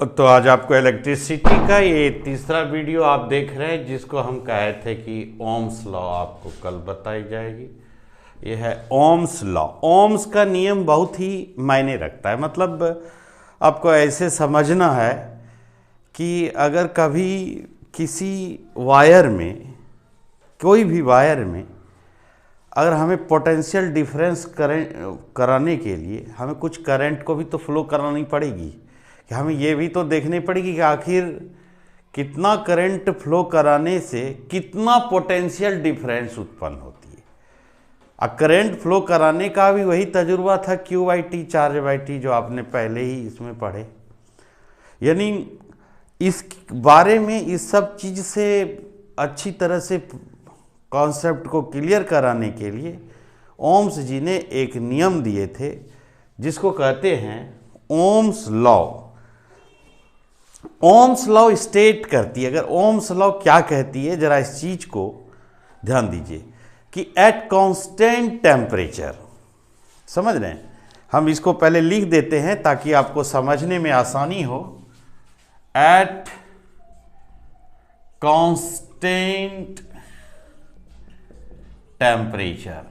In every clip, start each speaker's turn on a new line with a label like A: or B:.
A: तो आज आपको इलेक्ट्रिसिटी का ये तीसरा वीडियो आप देख रहे हैं, जिसको हम कहे थे कि ओम्स लॉ आपको कल बताई जाएगी। ये है ओम्स लॉ। ओम्स का नियम बहुत ही मायने रखता है। मतलब आपको ऐसे समझना है कि अगर कभी किसी वायर में, कोई भी वायर में, अगर हमें पोटेंशियल डिफरेंस कराने के लिए हमें कुछ करंट को भी तो फ्लो करानी पड़ेगी, कि हमें ये भी तो देखनी पड़ेगी कि आखिर कितना करंट फ्लो कराने से कितना पोटेंशियल डिफरेंस उत्पन्न होती है। करंट फ्लो कराने का भी वही तजुर्बा था Q/T चार्ज/T, जो आपने पहले ही इसमें पढ़े। यानी इस बारे में, इस सब चीज़ से अच्छी तरह से कॉन्सेप्ट को क्लियर कराने के लिए ओम्स जी ने एक नियम दिए थे, जिसको कहते हैं Ohm's law. Ohm's law state करती है, अगर ओम्स लॉ क्या कहती है, जरा इस चीज को ध्यान दीजिए कि एट कांस्टेंट टेम्परेचर, समझ रहे हैं, हम इसको पहले लिख देते हैं ताकि आपको समझने में आसानी हो। एट कांस्टेंट टेम्परेचर,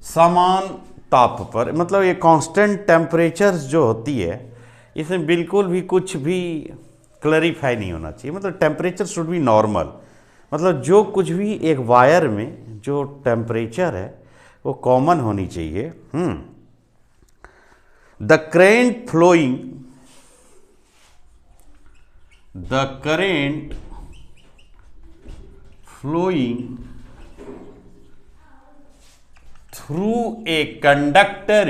A: समान ताप पर, मतलब ये कांस्टेंट टेम्परेचर जो होती है, इसमें बिल्कुल भी कुछ भी क्लैरिफाई नहीं होना चाहिए। मतलब टेम्परेचर शुड बी नॉर्मल, मतलब जो कुछ भी एक वायर में जो टेम्परेचर है वो कॉमन होनी चाहिए। The current flowing, the current flowing through a conductor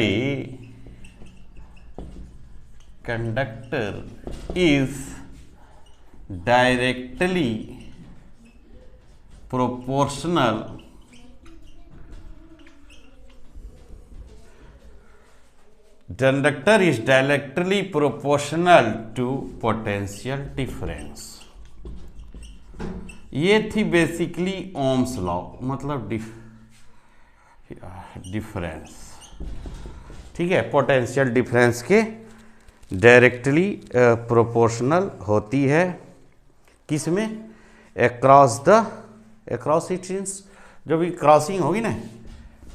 A: is directly proportional to potential difference। ये थी बेसिकली ओम्स लॉ, मतलब डिफरेंस, ठीक है, पोटेंशियल डिफरेंस के डायरेक्टली प्रोपोर्शनल होती है। किस में? अक्रॉस इट मींस जो भी क्रॉसिंग होगी ना,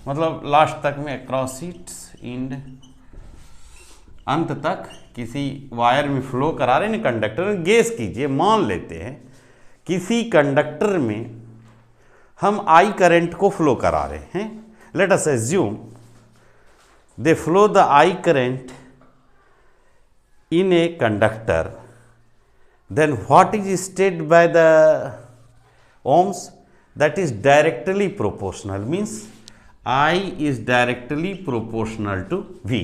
A: मतलब लास्ट तक में अक्रॉस इट्स एंड, अंत तक किसी वायर में फ्लो करा रहे हैं कंडक्टर। गेस कीजिए, मान लेते हैं किसी कंडक्टर में हम आई करंट को फ्लो करा रहे हैं। Let us assume the flow the I current in a conductor, then what is state by the Ohm's? That is directly proportional, means I is directly proportional to V.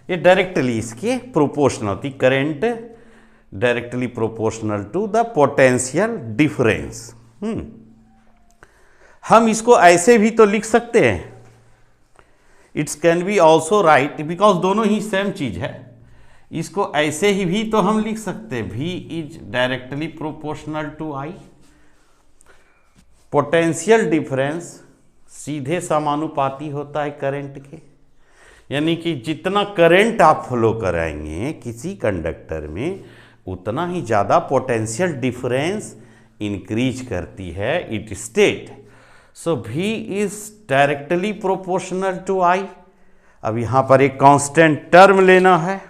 A: ये directly इसके proportional होती current, directly proportional to the potential difference. हम इसको ऐसे भी तो लिख सकते हैं, it's can be also write, because दोनों ही सेम चीज है। इसको ऐसे ही भी तो हम लिख सकते हैं, V is directly proportional to I। Potential difference सीधे समानुपाती होता है करंट के, यानी कि जितना करंट आप फ्लो कराएंगे किसी कंडक्टर में, उतना ही ज़्यादा पोटेंशियल डिफरेंस इंक्रीज करती है it state. So V is directly proportional to I। अब यहाँ पर एक कांस्टेंट टर्म लेना है,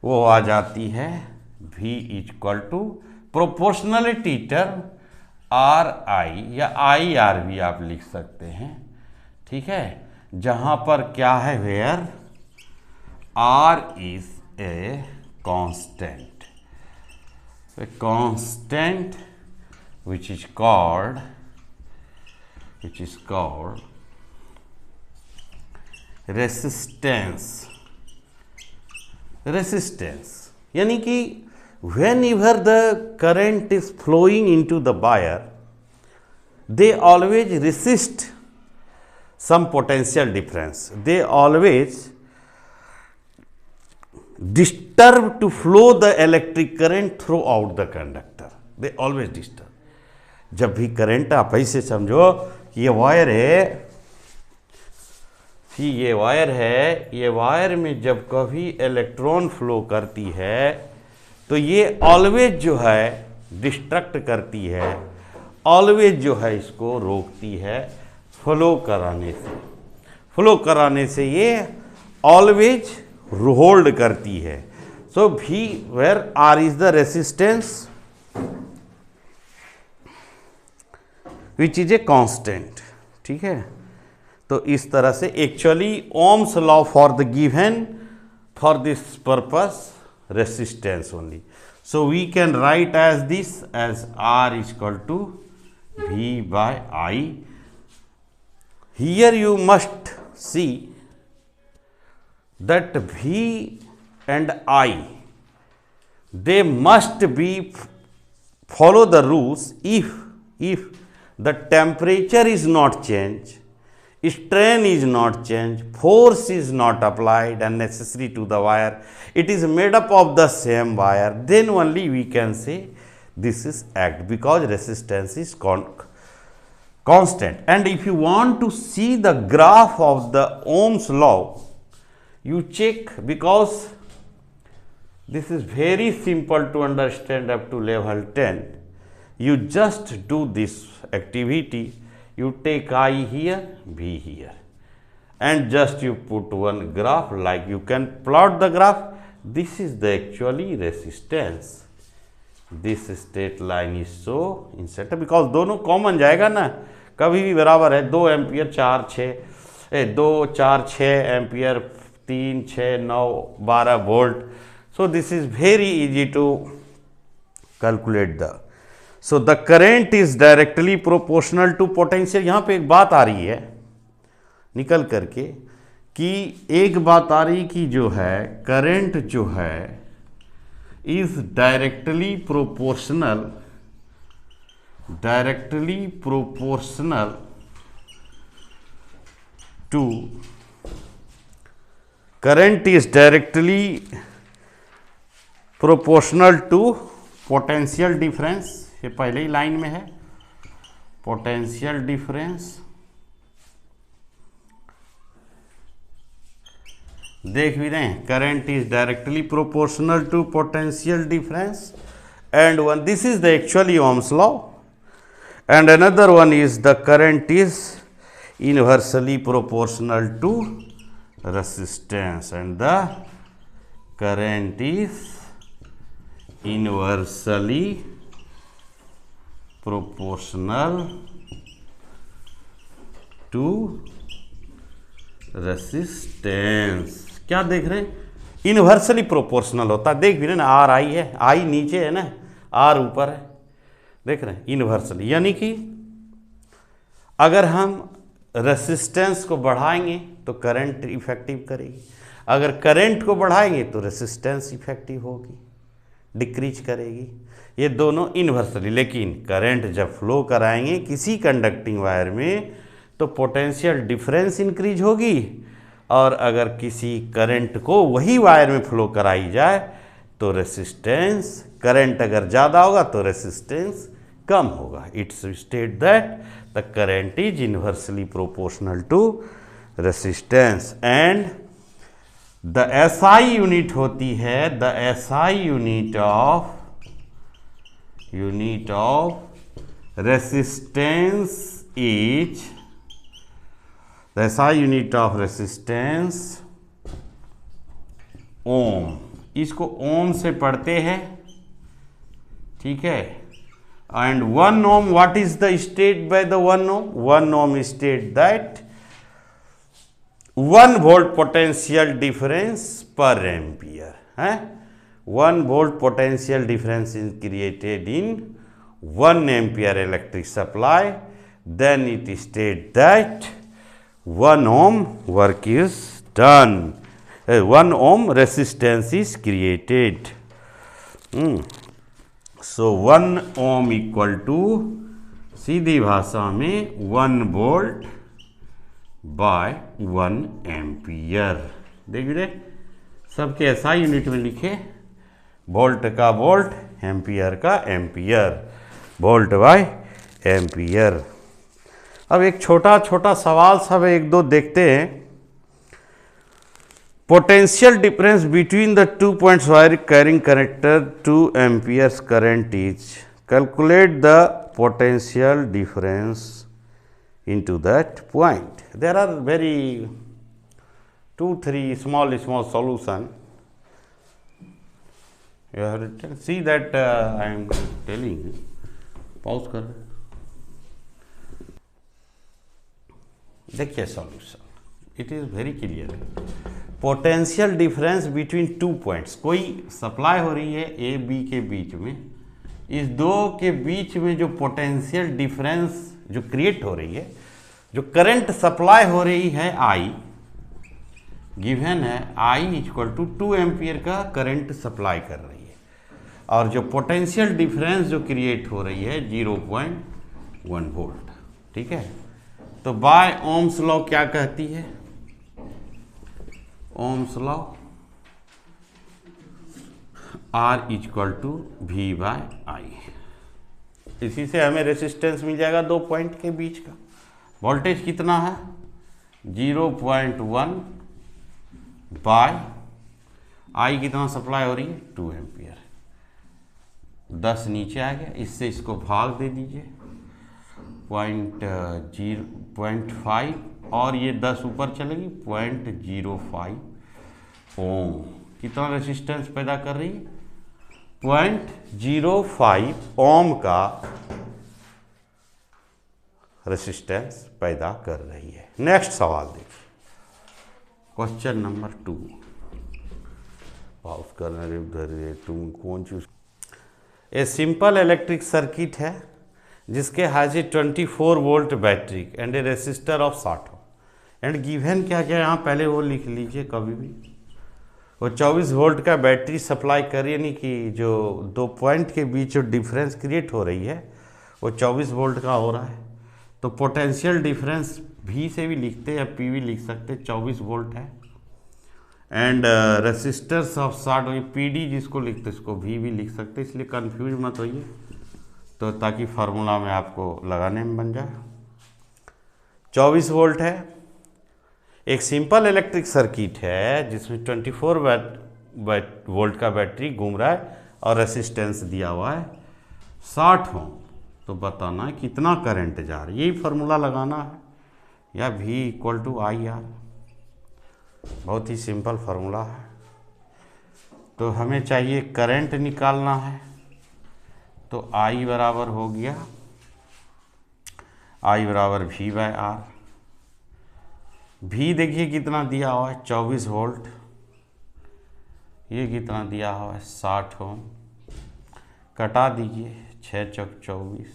A: वो आ जाती है V equal to proportionality term RI या IR भी आप लिख सकते हैं, ठीक है, जहाँ पर क्या है, where R is a constant, a constant which is called resistance। यानी कि whenever the current is flowing into the wire, they always resist some potential difference, they always disturb to flow the electric current throughout the conductor, they always disturb। जब भी current, आप ऐसे समझो कि ये wire है, ये वायर है, ये वायर में जब कभी इलेक्ट्रॉन फ्लो करती है तो ये ऑलवेज जो है डिस्ट्रक्ट करती है, ऑलवेज जो है इसको रोकती है फ्लो कराने से ये ऑलवेज होल्ड करती है। सो भी where R is the resistance which is a constant. ठीक है, तो इस तरह से actually Ohm's law for the given for this purpose resistance only. So we can write as this as R is equal to V by I. Here you must see that V and I, they must be follow the rules if the temperature is not changed, strain is not changed, force is not applied unnecessary to the wire, it is made up of the same wire, then only we can say this is act, because resistance is constant. And if you want to see the graph of the Ohm's law, you check, because this is very simple to understand up to level 10. You just do this activity, you take I here, V here, and just you put one graph, like you can plot the graph. This is the actually resistance. This straight line is so inset, because दोनों common जाएगा ना, कभी भी बराबर है। 2 ampere 2 4 6 ampere 3 6 9 12 volt. So this is very easy to calculate the. So the current is directly proportional to potential. यहाँ पे एक बात आ रही है निकल करके कि एक बात आ रही कि जो है करेंट जो है is directly proportional to current is directly proportional to potential difference. ये पहले ही लाइन में है, पोटेंशियल डिफरेंस। देख भी रहे हैं, current is directly proportional to potential difference, and one this is the actually Ohm's law, and another one is the current is inversely proportional to resistance, and the current is inversely proportional to resistance। क्या देख रहे हैं, inversely proportional होता है। देख भी रहे ना, आर आई है, आई नीचे है ना, आर ऊपर है, देख रहे हैं इनवर्सली। यानी कि अगर हम रेसिस्टेंस को बढ़ाएंगे तो करंट इफेक्टिव करेगी, अगर करंट को बढ़ाएंगे तो रेसिस्टेंस इफेक्टिव होगी, डिक्रीज करेगी। ये दोनों इनवर्सली। लेकिन करंट जब फ्लो कराएंगे किसी कंडक्टिंग वायर में तो पोटेंशियल डिफरेंस इंक्रीज होगी, और अगर किसी करंट को वही वायर में फ्लो कराई जाए तो रेसिस्टेंस, करंट अगर ज़्यादा होगा तो रेसिस्टेंस कम होगा। It's state that the current is inversely proportional to resistance, and the SI unit होती है, the SI unit of resistance is, the SI unit of resistance ohm. इसको ओम से पढ़ते हैं, ठीक है। And 1 ohm, what is the state by the 1 ohm? 1 ohm state that 1 volt potential difference per ampere है। 1 volt potential difference is created in 1 ampere electric supply, then it state that 1 ohm work is done, 1 ohm resistance is created. So 1 ohm equal to, सीधी भाषा में 1 volt by 1 ampere। देख रहे, सबके ऐसा unit में लिखे, volt का वोल्ट, एम्पियर का एम्पियर, वोल्ट बाय एम्पियर। अब एक छोटा छोटा सवाल सब 1 2 देखते हैं। potential difference between the 2 points wire carrying connector 2 amperes current is, calculate the potential difference into that point. There are very 2-3 small solution. You have written, see that I am telling you. Pause कर देखिए solution, it is very clear. Potential difference between 2 points, कोई supply हो रही है A B के बीच में, इस दो के बीच में जो पोटेंशियल डिफरेंस जो क्रिएट हो रही है, जो करंट सप्लाई हो रही है आई गिवन है, आई इक्वल टू 2 एम्पियर का करंट सप्लाई कर रही है, और जो पोटेंशियल डिफरेंस जो क्रिएट हो रही है 0.1 वोल्ट. ठीक है, तो बाय ओम्स लॉ क्या कहती है, Ohm's law R equal to V by I. इसी से हमें रेसिस्टेंस मिल जाएगा 2 पॉइंट के बीच का. वोल्टेज कितना है 0.1 बाय आई कितना सप्लाई हो रही है 2 एम्पियर. 10 नीचे आ गया, इससे इसको भाग दे दीजिए 0.5 और ये 10 ऊपर चलेगी 0.05 ओम. कितना रेजिस्टेंस पैदा कर रही है 0.05 ओम का रेजिस्टेंस पैदा कर रही है. नेक्स्ट सवाल देखिए, क्वेश्चन नंबर 2. पॉज करना रे उधर, कौन choose. A simple electric circuit है जिसके हाज 24 volt battery and A resistor of 60 and given क्या क्या, यहाँ पहले वो लिख लीजिए कभी भी. वो 24 वोल्ट का बैटरी सप्लाई कर, यानी कि जो 2 पॉइंट के बीच जो डिफरेंस क्रिएट हो रही है वो 24 वोल्ट का हो रहा है. तो पोटेंशियल डिफरेंस भी से भी लिखते या पी भी लिख सकते, 24 वोल्ट है. And resistors of 60, P D जिसको लिखते इसको भी लिख सकते, इसलिए कंफ्यूज मत होइए, तो ताकि फार्मूला में आपको लगाने में बन जाए. 24 वोल्ट है, एक सिंपल इलेक्ट्रिक सर्किट है जिसमें 24 वोल्ट का बैटरी घूम रहा है और रेसिस्टेंस दिया हुआ है 60 ओम. तो बताना है कितना करंट जा रहा है, यही फार्मूला लगाना है, या V equal to I R. बहुत ही सिंपल फार्मूला है. तो हमें चाहिए करंट निकालना है, तो I बराबर हो गया, I बराबर V बाय आर. V देखिए कितना दिया हुआ है 24 वोल्ट, ये कितना दिया हुआ है 60 ओम. कटा दीजिए, 6 चौक 24,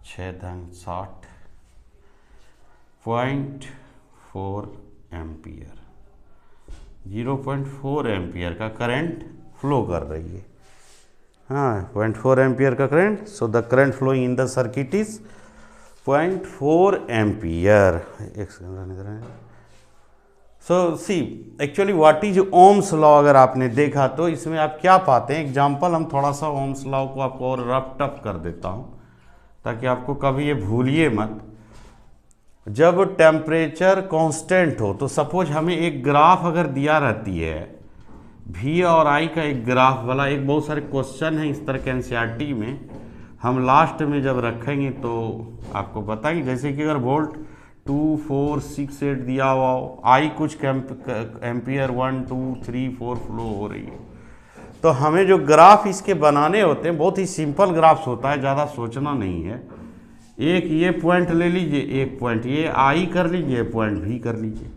A: 6 धन 60, 0.4 एम्पियर, 0.4 एम्पियर का करंट फ्लो कर रही है. हाँ, 0.4 एम्पियर का current. So the current flowing in the circuit is 0.4 ampere. एक second. So see actually what is Ohm's law, अगर आपने देखा तो इसमें आप क्या पाते हैं. एग्जाम्पल हम थोड़ा सा ओम्स लॉ को आपको और रफ टफ कर देता हूँ ताकि आपको कभी ये भूलिए मत. जब टेम्परेचर कांस्टेंट हो, तो सपोज हमें एक ग्राफ अगर दिया रहती है V और I का, एक ग्राफ वाला, एक बहुत सारे क्वेश्चन हैं इस तरह के एनसीईआरटी में, हम लास्ट में जब रखेंगे तो आपको बताएंगे. जैसे कि अगर वोल्ट 2, 4, 6, 8 दिया हुआ हो, I कुछ एम्पियर 1, 2, 3, 4 फ्लो हो रही है, तो हमें जो ग्राफ इसके बनाने होते हैं बहुत ही सिंपल ग्राफ्स होता है, ज़्यादा सोचना नहीं है. एक ये पॉइंट ले लीजिए, एक पॉइंट ये I कर लीजिए, पॉइंट V कर लीजिए.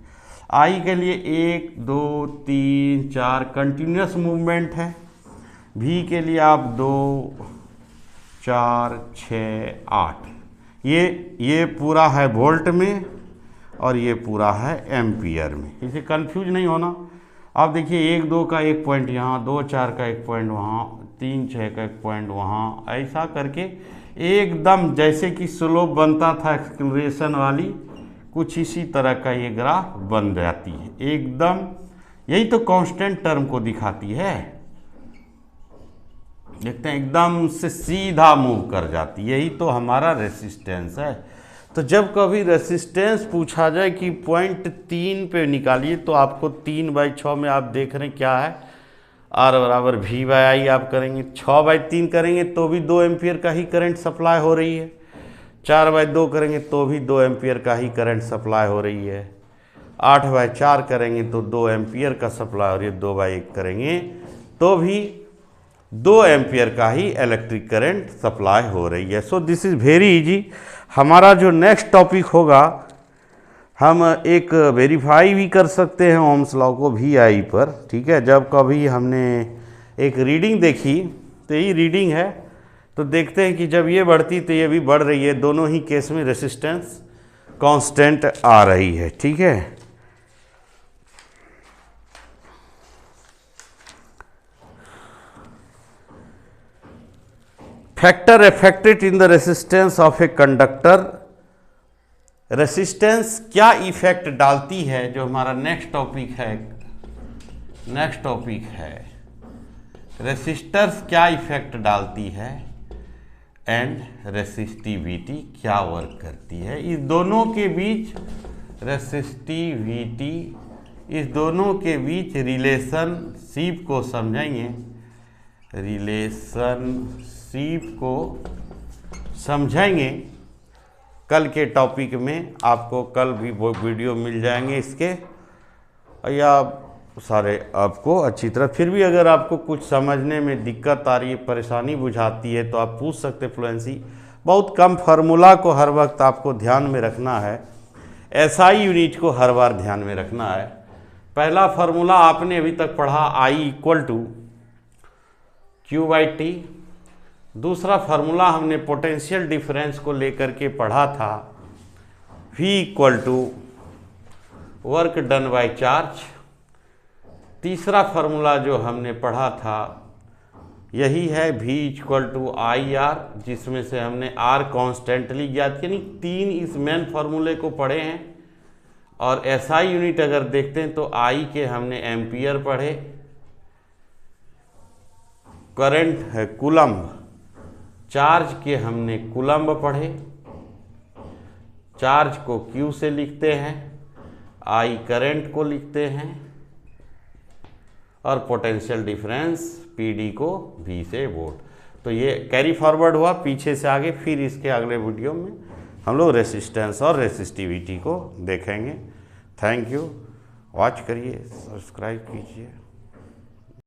A: I के लिए 1, 2, 3, 4 कंटिन्यूस मूवमेंट है. V के लिए आप 2, 4, 6, 8. ये पूरा है वोल्ट में और ये पूरा है एम्पियर में. इसे कंफ्यूज नहीं होना. आप देखिए 1, 2 का एक पॉइंट यहाँ, 2, 4 का एक पॉइंट वहाँ, 3, 6 का एक पॉइंट वहाँ, ऐसा करके एकदम जैसे कि स्लोप बनता था एक्सेलरेशन वाली, कुछ इसी तरह का ये ग्राफ बन जाती है एकदम. यही तो कांस्टेंट टर्म को दिखाती है. देखते हैं एकदम से सीधा मूव कर जाती है, यही तो हमारा रेसिस्टेंस है. तो जब कभी रेसिस्टेंस पूछा जाए कि 0.3 पे निकालिए, तो आपको 3/6 में आप देख रहे हैं क्या है, R बराबर V/I आप करेंगे। 6/3 करेंगे तो भी 2 एम्पियर का ही करंट सप्लाई हो रही है। 4/2 करेंगे तो भी 2 एम्पियर का ही करंट सप्लाई हो रही है। 8/4 करेंगे तो 2 एम्पियर का सप्लाई हो रही है। 2/1 करेंगे तो भी 2 एम्पियर का ही इलेक्ट्रिक करंट सप्लाई हो रही है। So this is very easy. हमारा जो नेक्स्ट टॉपिक होगा, हम एक वेरीफाई भी कर सकते हैं ओम्स लॉ को VI पर, ठीक है। जब कभी हमने एक रीडिंग देखी, तो ये रीडिंग है, तो देखते हैं कि जब ये बढ़ती तो ये भी बढ़ रही है। दोनों ही केस में रेसिस्टेंस कांस्टेंट आ रही है, ठीक है। Factor affected in the resistance of a conductor. Resistance क्या इफेक्ट डालती है, जो हमारा नेक्स्ट टॉपिक है, रेसिस्टर्स क्या इफेक्ट डालती है एंड रेसिस्टिविटी क्या वर्क करती है। इस दोनों के बीच रेसिस्टिविटी, इस दोनों के बीच रिलेशनशिप को समझेंगे। कल के टॉपिक में आपको कल भी वो वीडियो मिल जाएंगे इसके, या सारे आपको अच्छी तरह। फिर भी अगर आपको कुछ समझने में दिक्कत आ रही है, परेशानी बुझाती है, तो आप पूछ सकते। फ्लुएंसी बहुत कम फार्मूला को हर वक्त आपको ध्यान में रखना है। SI यूनिट को हर बार ध्यान में रखना है। पहला फार्मूला आपने अभी तक पढ़ा, I = Q/T। दूसरा फार्मूला हमने पोटेंशियल डिफरेंस को लेकर के पढ़ा था, V = work done by charge. तीसरा फार्मूला जो हमने पढ़ा था यही है, V = IR, जिसमें से हमने R कॉन्स्टेंटली ज्ञात किया। 3 इस मेन फार्मूले को पढ़े हैं। और SI यूनिट अगर देखते हैं तो I के हमने एम्पियर पढ़े, करंट है कूलम्ब, चार्ज के हमने कूलम्ब पढ़े। चार्ज को Q से लिखते हैं, I करंट को लिखते हैं, और पोटेंशियल डिफरेंस PD को V से वोल्ट। तो ये कैरी फॉरवर्ड हुआ पीछे से आगे। फिर इसके अगले वीडियो में हम लोग रेसिस्टेंस और रेसिस्टिविटी को देखेंगे। थैंक यू, वॉच करिए, सब्सक्राइब कीजिए।